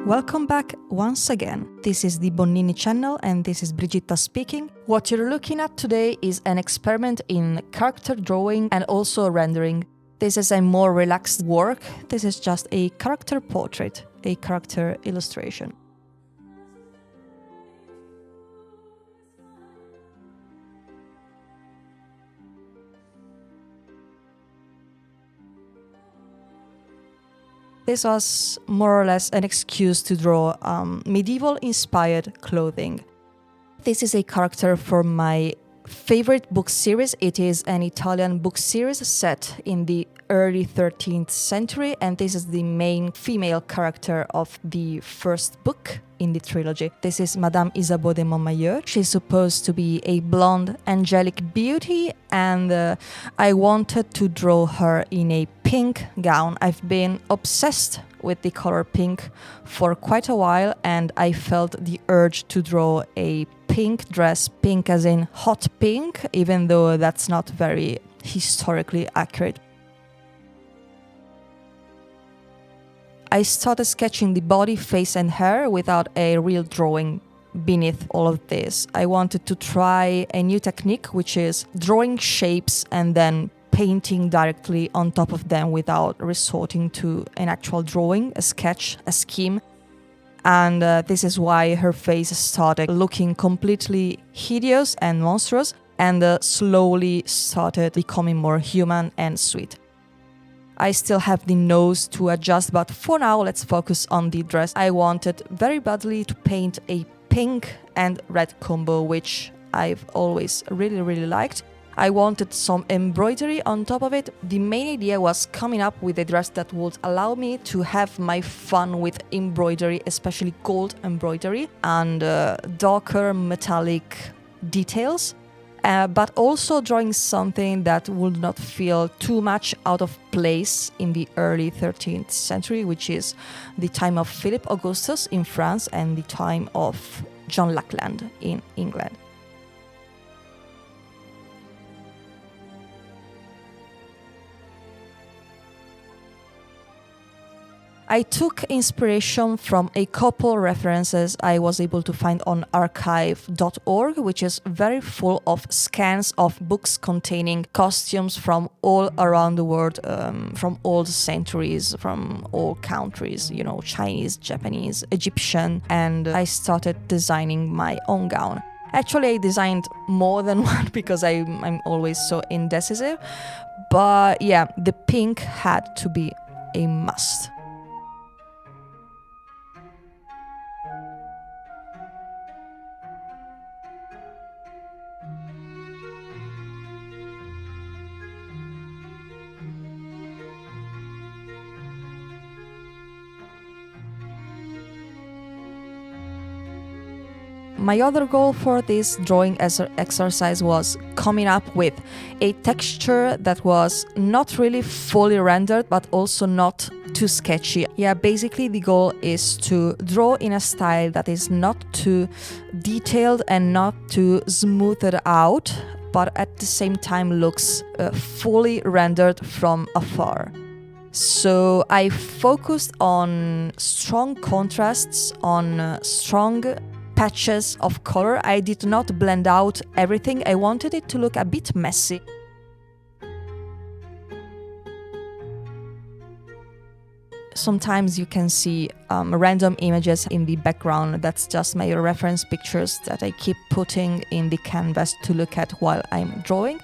Welcome back once again. This is the Bonnini channel and this is Brigitta speaking. What you're looking at today is an experiment in character drawing and also rendering. This is a more relaxed work. This is just a character portrait, a character illustration. This was more or less an excuse to draw medieval-inspired clothing. This is a character from my favorite book series. It is an Italian book series set in the early 13th century, and this is the main female character of the first book in the trilogy. This is Madame Isabeau de Montmayor. She's supposed to be a blonde, angelic beauty, and I wanted to draw her in a pink gown. I've been obsessed with the color pink for quite a while, and I felt the urge to draw a pink dress, pink as in hot pink, even though that's not very historically accurate. I started sketching the body, face and hair without a real drawing beneath all of this. I wanted to try a new technique, which is drawing shapes and then painting directly on top of them without resorting to an actual drawing, a sketch, a scheme. And this is why her face started looking completely hideous and monstrous and slowly started becoming more human and sweet. I still have the nose to adjust, but for now let's focus on the dress. I wanted very badly to paint a pink and red combo, which I've always really liked. I wanted some embroidery on top of it. The main idea was coming up with a dress that would allow me to have my fun with embroidery, especially gold embroidery and darker metallic details. But also drawing something that would not feel too much out of place in the early 13th century, which is the time of Philip Augustus in France and the time of John Lackland in England. I took inspiration from a couple references I was able to find on archive.org, which is very full of scans of books containing costumes from all around the world, from all centuries, from all countries, you know, Chinese, Japanese, Egyptian, and I started designing my own gown. Actually, I designed more than one because I'm always so indecisive, but yeah, the pink had to be a must. My other goal for this drawing exercise was coming up with a texture that was not really fully rendered, but also not too sketchy. Yeah, basically the goal is to draw in a style that is not too detailed and not too smoothed out, but at the same time looks fully rendered from afar. So I focused on strong contrasts, on strong patches of color. I did not blend out everything. I wanted it to look a bit messy. Sometimes you can see random images in the background. That's just my reference pictures that I keep putting in the canvas to look at while I'm drawing.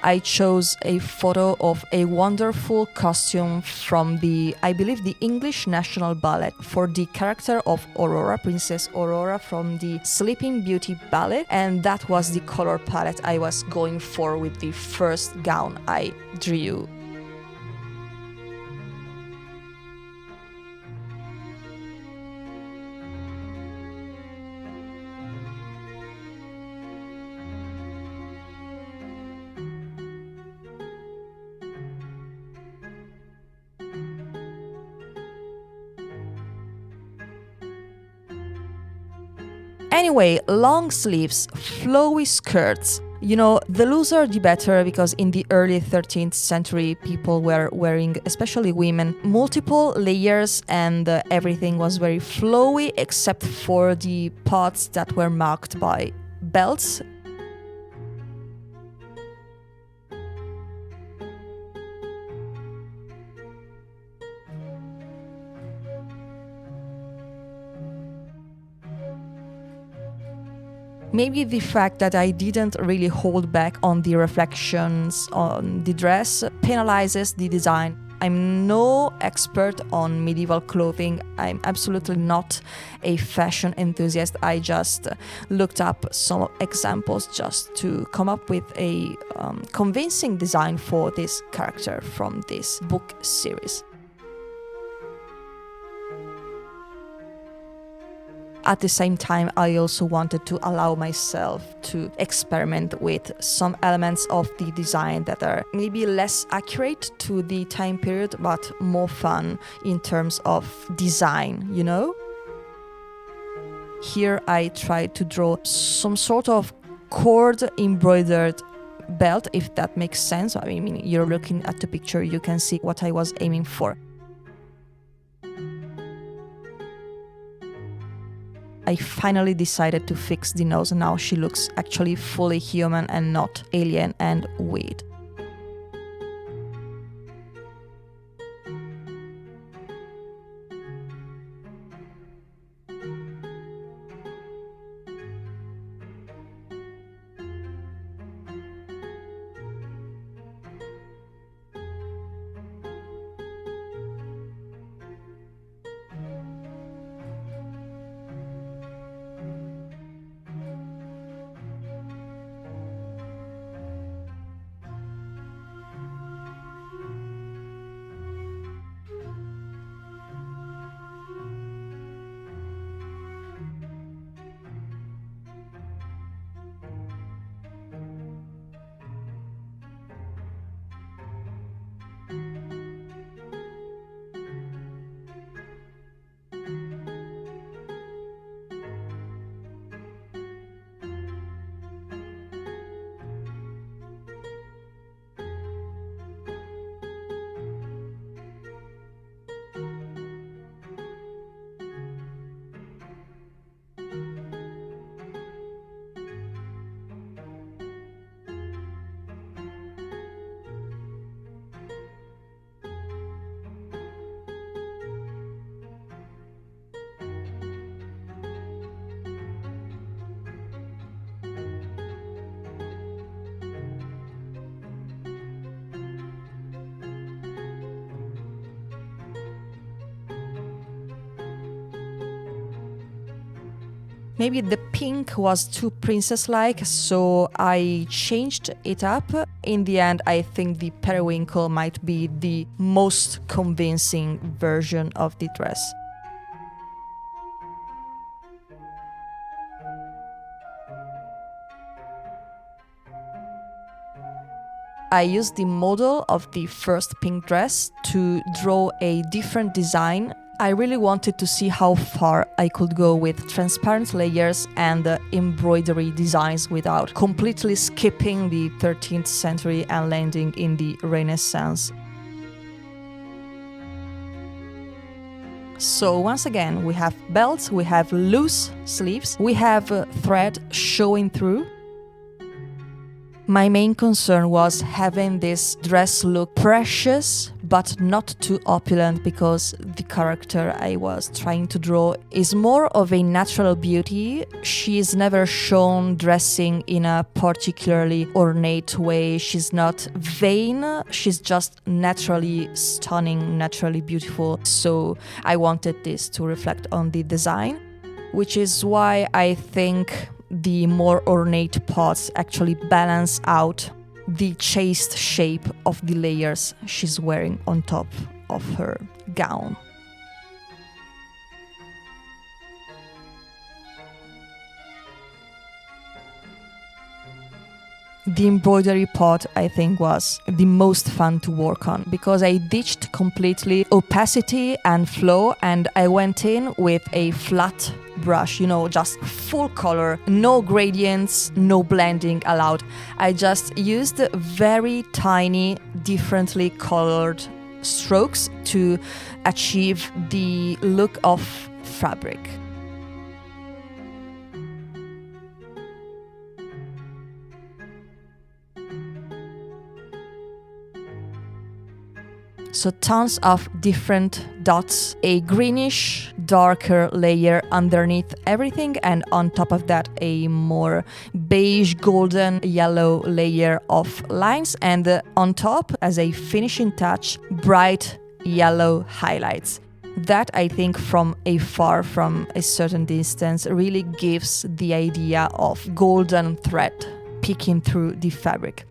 I chose a photo of a wonderful costume from I believe the English National Ballet for the character of Aurora, Princess Aurora from the Sleeping Beauty Ballet, and that was the color palette I was going for with the first gown I drew. Anyway, long sleeves, flowy skirts, You know, the looser the better, because in the early 13th century people were wearing, especially women, multiple layers, and everything was very flowy except for the parts that were marked by belts. Maybe the fact that I didn't really hold back on the reflections on the dress penalizes the design. I'm no expert on medieval clothing. I'm absolutely not a fashion enthusiast. I just looked up some examples just to come up with a convincing design for this character from this book series. At the same time, I also wanted to allow myself to experiment with some elements of the design that are maybe less accurate to the time period, but more fun in terms of design, you know? Here I tried to draw some sort of cord embroidered belt, if that makes sense. I mean, you're looking at the picture, you can see what I was aiming for. I finally decided to fix the nose. Now she looks actually fully human and not alien and weird. Maybe the pink was too princess-like, so I changed it up. In the end, I think the periwinkle might be the most convincing version of the dress. I used the model of the first pink dress to draw a different design. I really wanted to see how far I could go with transparent layers and embroidery designs without completely skipping the 13th century and landing in the Renaissance. So once again, we have belts, we have loose sleeves, we have thread showing through. My main concern was having this dress look precious but not too opulent, because the character I was trying to draw is more of a natural beauty. She is never shown dressing in a particularly ornate way. She's not vain, she's just naturally stunning, naturally beautiful. So I wanted this to reflect on the design, which is why I think the more ornate parts actually balance out the chaste shape of the layers she's wearing on top of her gown. The embroidery part, I think, was the most fun to work on because I ditched completely opacity and flow, and I went in with a flat brush, just full color, no gradients, no blending allowed. I just used very tiny, differently colored strokes to achieve the look of fabric. So tons of different dots, a greenish, darker layer underneath everything, and on top of that a more beige, golden, yellow layer of lines, and on top, as a finishing touch, bright yellow highlights. That, I think, from afar, from a certain distance, really gives the idea of golden thread peeking through the fabric.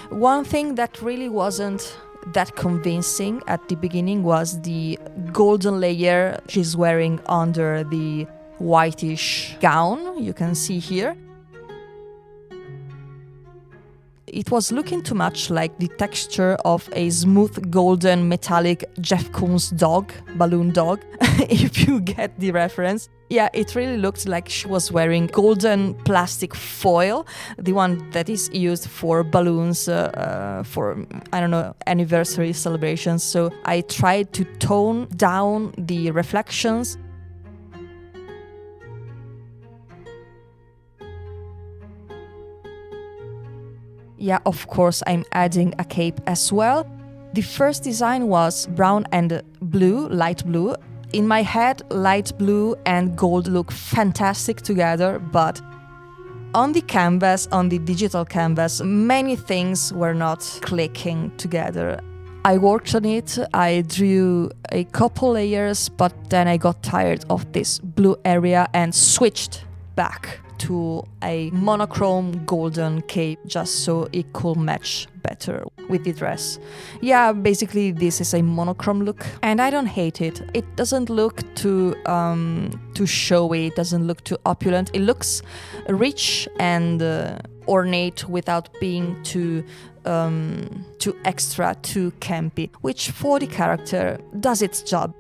One thing that really wasn't that convincing at the beginning was the golden layer she's wearing under the whitish gown you can see here. It was looking too much like the texture of a smooth golden metallic Jeff Koons dog, balloon dog, if you get the reference. Yeah, it really looked like she was wearing golden plastic foil, the one that is used for balloons for, anniversary celebrations. So I tried to tone down the reflections. Yeah, of course, I'm adding a cape as well. The first design was brown and blue, light blue. In my head, light blue and gold look fantastic together, but on the canvas, on the digital canvas, many things were not clicking together. I worked on it, I drew a couple layers, but then I got tired of this blue area and switched back to a monochrome golden cape just so it could match better with the dress. Yeah, basically this is a monochrome look and I don't hate it. It doesn't look too showy, it doesn't look too opulent. It looks rich and ornate without being too extra, too campy, which for the character does its job.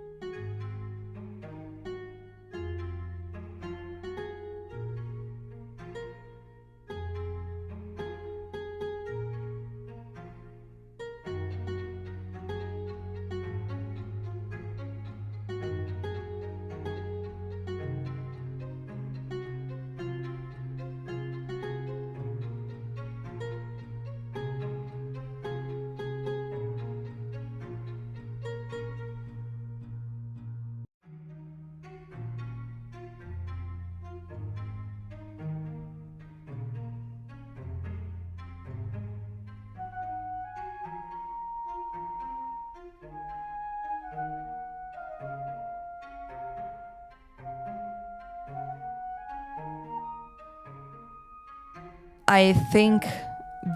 I think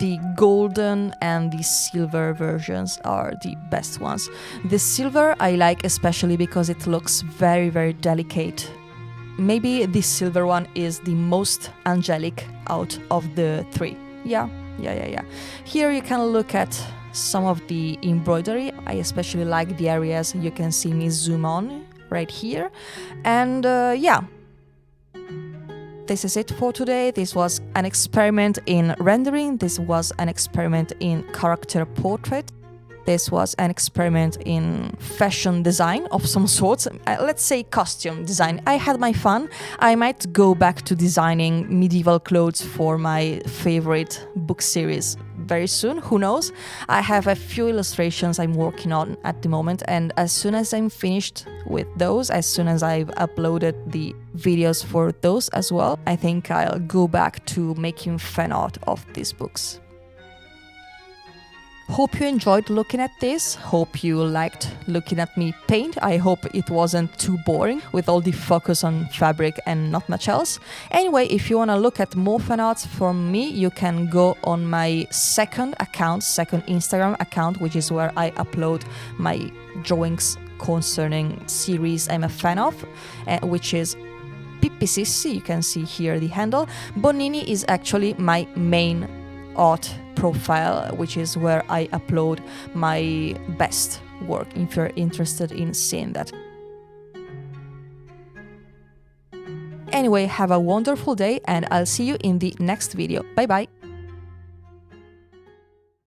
the golden and the silver versions are the best ones. The silver I like especially because it looks very, very delicate. Maybe the silver one is the most angelic out of the three. Yeah. Here you can look at some of the embroidery. I especially like the areas you can see me zoom on right here. And this is it for today. This was an experiment in rendering. This was an experiment in character portrait. this was an experiment in fashion design of some sort. Let's say costume design. I had my fun. I might go back to designing medieval clothes for my favorite book series very soon, who knows. I have a few illustrations I'm working on at the moment, and as soon as I'm finished with those, as soon as I've uploaded the videos for those as well, I think I'll go back to making fan art of these books. Hope you enjoyed looking at this, hope you liked looking at me paint, I hope it wasn't too boring with all the focus on fabric and not much else. Anyway, if you want to look at more fan arts from me, you can go on my second Instagram account, which is where I upload my drawings concerning series I'm a fan of, which is Pippisissi. You can see here the handle. Bonnini is actually my main art profile, which is where I upload my best work if you're interested in seeing that. Anyway, have a wonderful day and I'll see you in the next video. Bye bye!